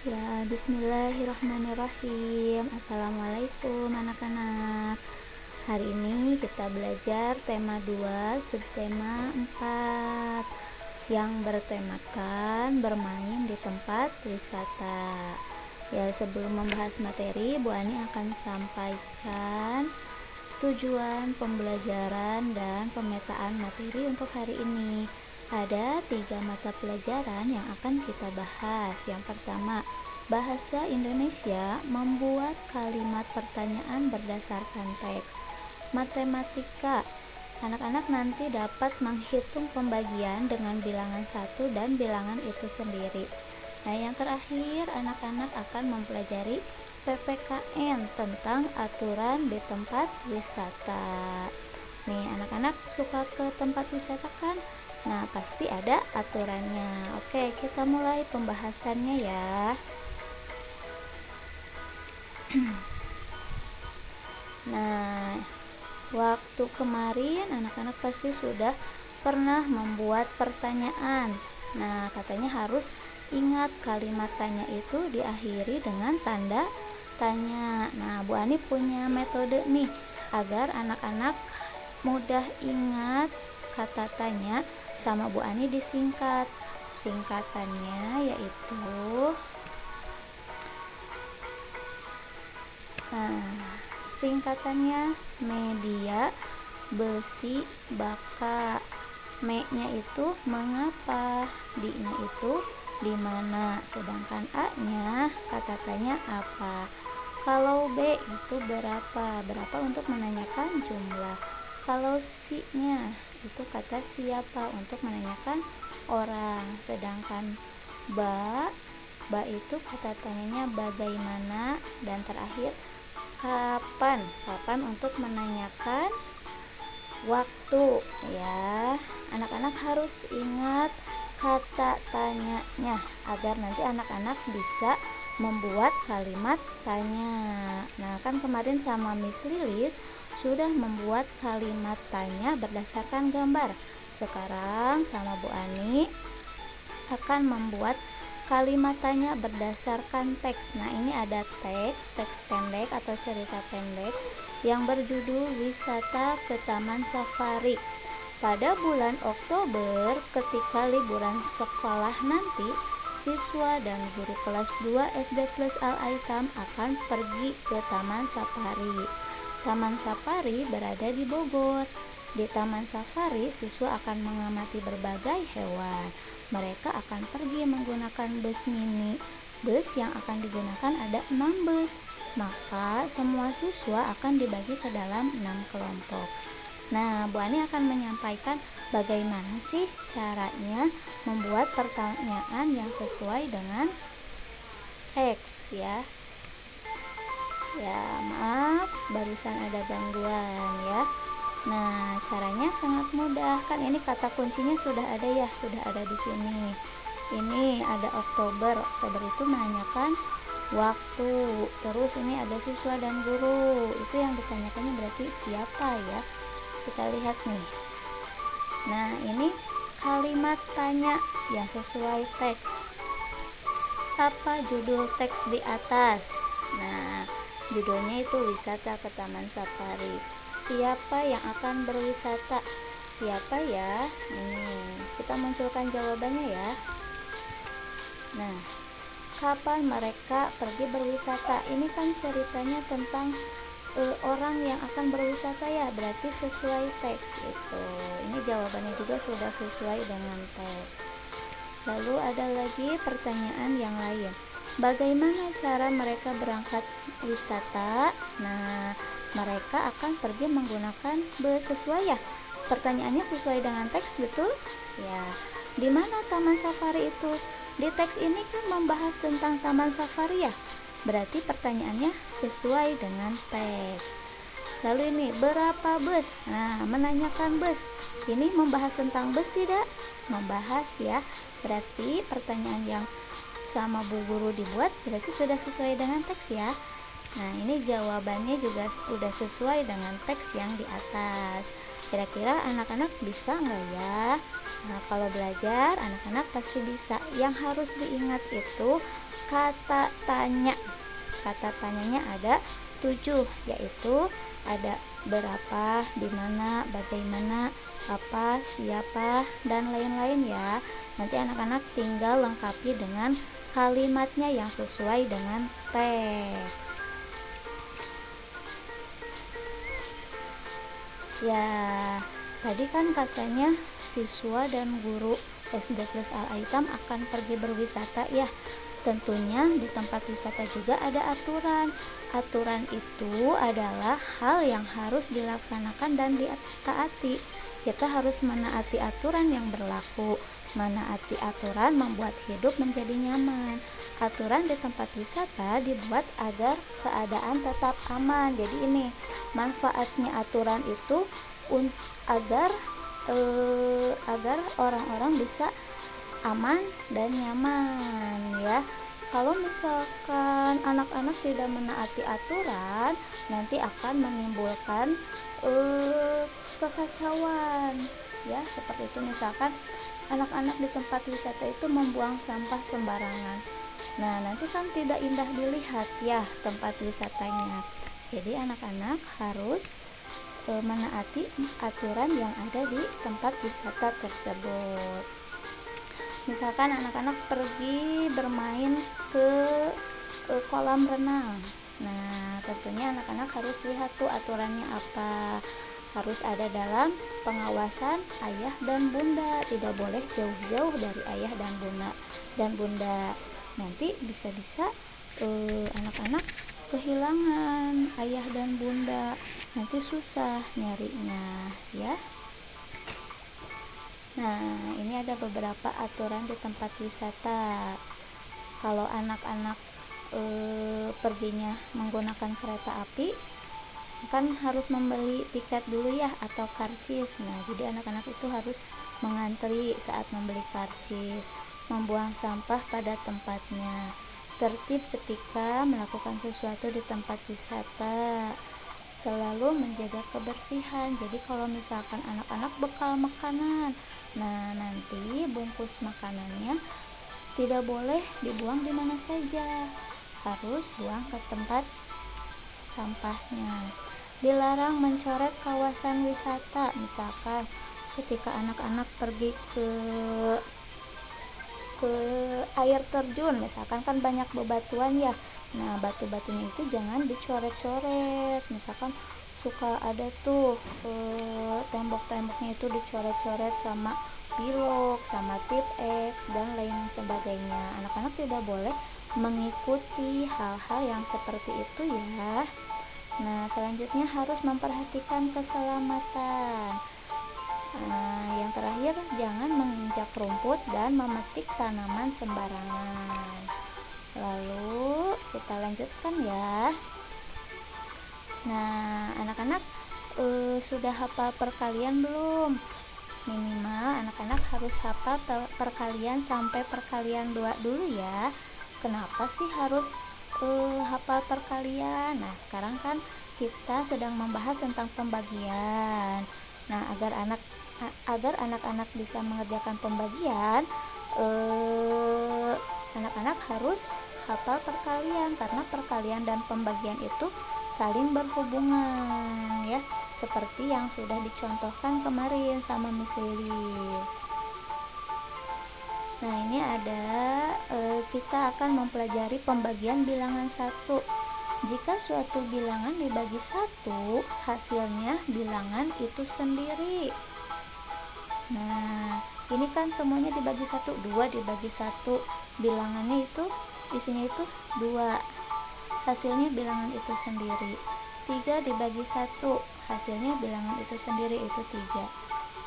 Ya, bismillahirrahmanirrahim. Assalamualaikum anak-anak. Hari ini kita belajar tema 2, subtema 4 yang bertemakan bermain di tempat wisata. Ya, sebelum membahas materi, Bu Ani akan sampaikan tujuan pembelajaran dan pemetaan materi untuk hari ini. Ada 3 mata pelajaran yang akan kita bahas. Yang pertama, bahasa Indonesia membuat kalimat pertanyaan berdasarkan teks. Matematika, anak-anak nanti dapat menghitung pembagian dengan bilangan 1 dan bilangan itu sendiri. Nah, yang terakhir, anak-anak akan mempelajari PPKN tentang aturan di tempat wisata. Nih, anak-anak suka ke tempat wisata kan? Nah, pasti ada aturannya. Oke, kita mulai pembahasannya ya. Nah, waktu kemarin anak-anak pasti sudah pernah membuat pertanyaan. Nah, katanya harus ingat kalimat tanya itu diakhiri dengan tanda tanya. Nah, Bu Ani punya metode nih agar anak-anak mudah ingat kata tanya sama Bu Ani disingkat. Singkatannya yaitu singkatannya media, besi, baka. Me-nya itu mengapa, di-nya itu di mana, sedangkan A-nya kata tanya apa. Kalau B itu berapa, berapa untuk menanyakan jumlah. Kalau si-nya itu kata siapa untuk menanyakan orang, sedangkan ba itu kata tanyanya bagaimana, dan terakhir kapan untuk menanyakan waktu ya. Anak-anak harus ingat kata tanyanya agar nanti anak-anak bisa membuat kalimat tanya. Nah, kan kemarin sama Miss Lilis sudah membuat kalimat tanya berdasarkan gambar. Sekarang sama Bu Ani akan membuat kalimat tanya berdasarkan teks. Nah, ini ada teks pendek atau cerita pendek yang berjudul Wisata ke Taman Safari. Pada bulan Oktober, ketika liburan sekolah nanti, siswa dan guru kelas 2 SD Plus Al-Aitam akan pergi ke Taman Safari. Taman Safari berada di Bogor. Di Taman Safari, siswa akan mengamati berbagai hewan. Mereka akan pergi menggunakan bus mini. Bus yang akan digunakan ada 6 bus. Maka semua siswa akan dibagi ke dalam 6 kelompok. Nah, Bu Ani akan menyampaikan bagaimana sih caranya membuat pertanyaan yang sesuai dengan teks ya. Ya, maaf, barusan ada gangguan ya. Nah, caranya sangat mudah. Kan ini kata kuncinya sudah ada ya, sudah ada di sini. Ini ada Oktober. Oktober itu menanyakan waktu. Terus ini ada siswa dan guru. Itu yang ditanyakannya berarti siapa ya? Kita lihat nih. Nah, ini kalimat tanya yang sesuai teks. Apa judul teks di atas? Nah, judulnya itu Wisata ke Taman Safari. Siapa yang akan berwisata? Siapa ya? Ini kita munculkan jawabannya ya. Nah, kapan mereka pergi berwisata? Ini kan ceritanya tentang orang yang akan berwisata ya, berarti sesuai teks itu. Ini jawabannya juga sudah sesuai dengan teks. Lalu ada lagi pertanyaan yang lain. Bagaimana cara mereka berangkat wisata? Nah, mereka akan pergi menggunakan bus. Sesuai ya? Pertanyaannya sesuai dengan teks, betul? Ya. Di mana Taman Safari itu? Di teks ini kan membahas tentang Taman Safari ya? Berarti pertanyaannya sesuai dengan teks. Lalu ini, berapa bus? Nah, menanyakan bus. Ini membahas tentang bus tidak? Membahas ya. Berarti pertanyaan yang sama Bu Guru dibuat berarti sudah sesuai dengan teks ya. Nah, ini jawabannya juga sudah sesuai dengan teks yang di atas. Kira-kira anak-anak bisa nggak ya? Nah, kalau belajar, anak-anak pasti bisa. Yang harus diingat itu kata tanya. Kata tanyanya ada 7, yaitu ada berapa, di mana, bagaimana, apa, siapa, dan lain-lain ya. Nanti anak-anak tinggal lengkapi dengan kalimatnya yang sesuai dengan teks. Ya, tadi kan katanya siswa dan guru SD Plus Al-Aitam akan pergi berwisata ya. Tentunya di tempat wisata juga ada aturan. Aturan itu adalah hal yang harus dilaksanakan dan ditaati. Kita harus menaati aturan yang berlaku. Menaati aturan membuat hidup menjadi nyaman. Aturan di tempat wisata dibuat agar keadaan tetap aman. Jadi ini manfaatnya aturan itu agar orang-orang bisa aman dan nyaman ya. Kalau misalkan anak-anak tidak menaati aturan, nanti akan menimbulkan kekacauan ya. Seperti itu, misalkan anak-anak di tempat wisata itu membuang sampah sembarangan. Nah, nanti kan tidak indah dilihat ya tempat wisatanya. Jadi anak-anak harus menaati aturan yang ada di tempat wisata tersebut. Misalkan anak-anak pergi bermain ke kolam renang. Nah, tentunya anak-anak harus lihat tuh aturannya apa. Harus ada dalam pengawasan ayah dan bunda. Tidak boleh jauh-jauh dari ayah dan bunda. Nanti bisa-bisa anak-anak kehilangan ayah dan bunda. Nanti susah nyarinya ya. Nah, ini ada beberapa aturan di tempat wisata. Kalau anak-anak perginya menggunakan kereta api, kan harus membeli tiket dulu ya, atau karcis. Nah, jadi anak-anak itu harus mengantri saat membeli karcis, membuang sampah pada tempatnya, tertib ketika melakukan sesuatu di tempat wisata, selalu menjaga kebersihan. Jadi kalau misalkan anak-anak bekal makanan, nah nanti bungkus makanannya tidak boleh dibuang di mana saja, harus buang ke tempat sampahnya. Dilarang mencoret kawasan wisata. Misalkan ketika anak-anak pergi ke air terjun, misalkan kan banyak bebatuan ya. Nah, batu-batunya itu jangan dicoret-coret. Misalkan suka ada tuh tembok-temboknya itu dicoret-coret sama pilok, sama tip X dan lain sebagainya. Anak-anak tidak boleh mengikuti hal-hal yang seperti itu ya. Nah, selanjutnya harus memperhatikan keselamatan. Nah, yang terakhir, jangan menginjak rumput dan memetik tanaman sembarangan. Lalu kita lanjutkan ya. Nah, anak-anak sudah hafal perkalian belum? Minimal anak-anak harus hafal perkalian sampai perkalian 2 dulu ya. Kenapa sih harus hafal perkalian? Nah, sekarang kan kita sedang membahas tentang pembagian. Nah, agar anak-anak bisa mengerjakan pembagian, anak-anak harus hafal perkalian, karena perkalian dan pembagian itu saling berhubungan ya, seperti yang sudah dicontohkan kemarin sama Miss Lilis. Nah, ini ada kita akan mempelajari pembagian bilangan 1. Jika suatu bilangan dibagi 1, hasilnya bilangan itu sendiri. Nah, ini kan semuanya dibagi 1, 2 dibagi 1, bilangannya itu isinya itu 2, hasilnya bilangan itu sendiri. 3 dibagi 1, hasilnya bilangan itu sendiri, itu 3.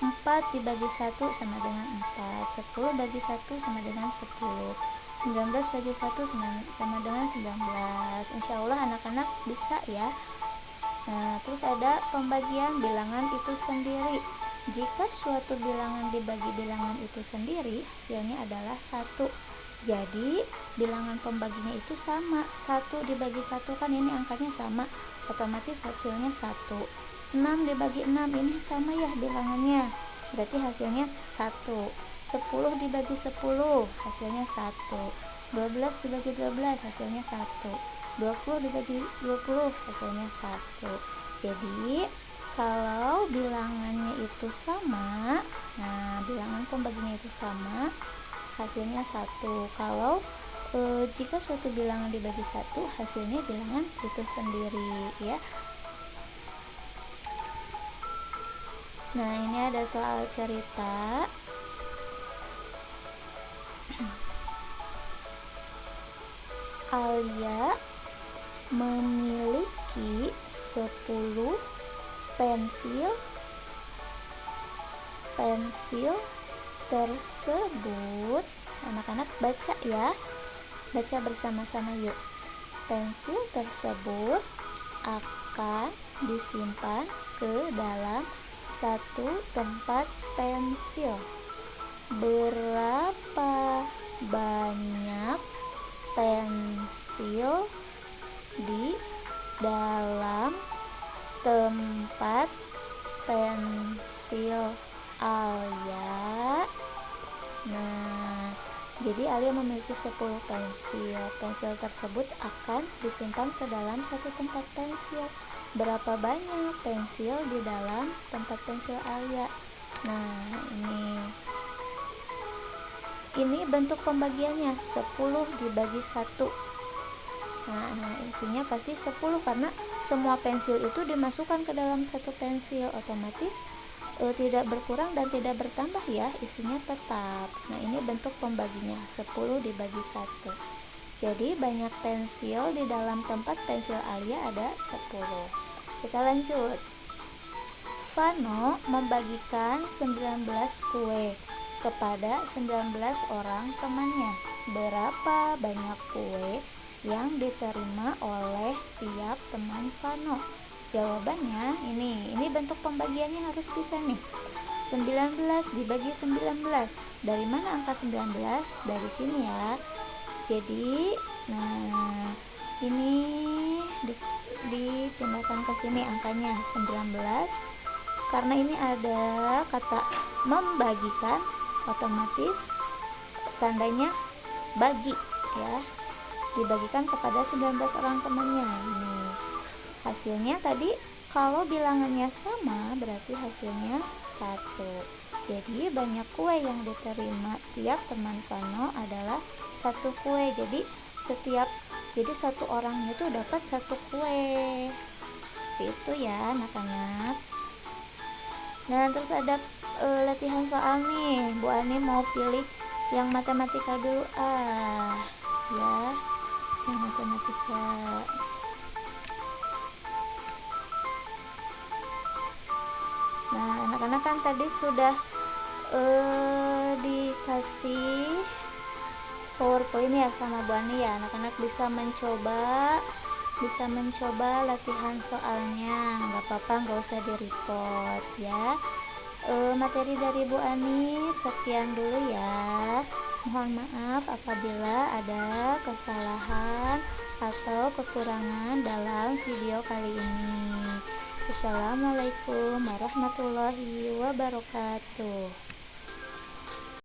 4 dibagi 1 sama dengan 4. 10 bagi 1 sama dengan 10. 19 bagi 1 sama dengan 19. Insya Allah anak-anak bisa ya. Nah, terus ada pembagian bilangan itu sendiri. Jika suatu bilangan dibagi bilangan itu sendiri, hasilnya adalah 1. Jadi bilangan pembaginya itu sama. 1 dibagi 1 kan ini angkanya sama, otomatis hasilnya 1. 6 dibagi 6 ini sama ya bilangannya, berarti hasilnya 1. 10 dibagi 10 hasilnya 1. 12 dibagi 12 hasilnya 1. 20 dibagi 20 hasilnya 1. Jadi kalau bilangannya itu sama, nah bilangan pembaginya itu sama, hasilnya 1. Kalau jika suatu bilangan dibagi 1, hasilnya bilangan itu sendiri ya. Nah, ini ada soal cerita. Alia memiliki 10 pensil tersebut. Anak-anak baca ya. Baca bersama-sama yuk. Pensil tersebut akan disimpan ke dalam satu tempat pensil. Berapa banyak pensil di dalam tempat pensil Alia? Nah, jadi Alia memiliki 10 pensil. Pensil tersebut akan disimpan ke dalam satu tempat pensil. Berapa banyak pensil di dalam tempat pensil Alia? Nah, ini bentuk pembagiannya 10 dibagi 1. Nah, isinya pasti 10 karena semua pensil itu dimasukkan ke dalam satu pensil, otomatis tidak berkurang dan tidak bertambah ya, isinya tetap. Nah, ini bentuk pembaginya 10 dibagi 1. Jadi banyak pensil di dalam tempat pensil Alia ada 10. Kita lanjut. Vano membagikan 19 kue kepada 19 orang temannya. Berapa banyak kue yang diterima oleh tiap teman Vano? Jawabannya ini bentuk pembagiannya harus bisa nih. 19 dibagi 19. Dari mana angka 19? Dari sini ya. Jadi, nah ini dipindahkan ke sini angkanya 19. Karena ini ada kata membagikan, otomatis tandanya bagi ya. Dibagikan kepada 19 orang temannya. Ini hasilnya tadi kalau bilangannya sama berarti hasilnya 1. Jadi banyak kue yang diterima tiap teman Vano adalah 1 kue. Jadi satu orangnya itu dapat 1 kue. Seperti itu ya anak-anak. Nah, terus ada latihan soal nih. Bu Ani mau pilih yang matematika dulu ya. Yang matematika. Nah, anak-anak kan tadi sudah dikasih PowerPoint ya sama Bu Ani ya. Anak-anak bisa mencoba latihan soalnya. Nggak apa-apa, nggak usah di-record ya. Materi dari Bu Ani sekian dulu ya. Mohon maaf apabila ada kesalahan atau kekurangan dalam video kali ini. Assalamualaikum warahmatullahi wabarakatuh.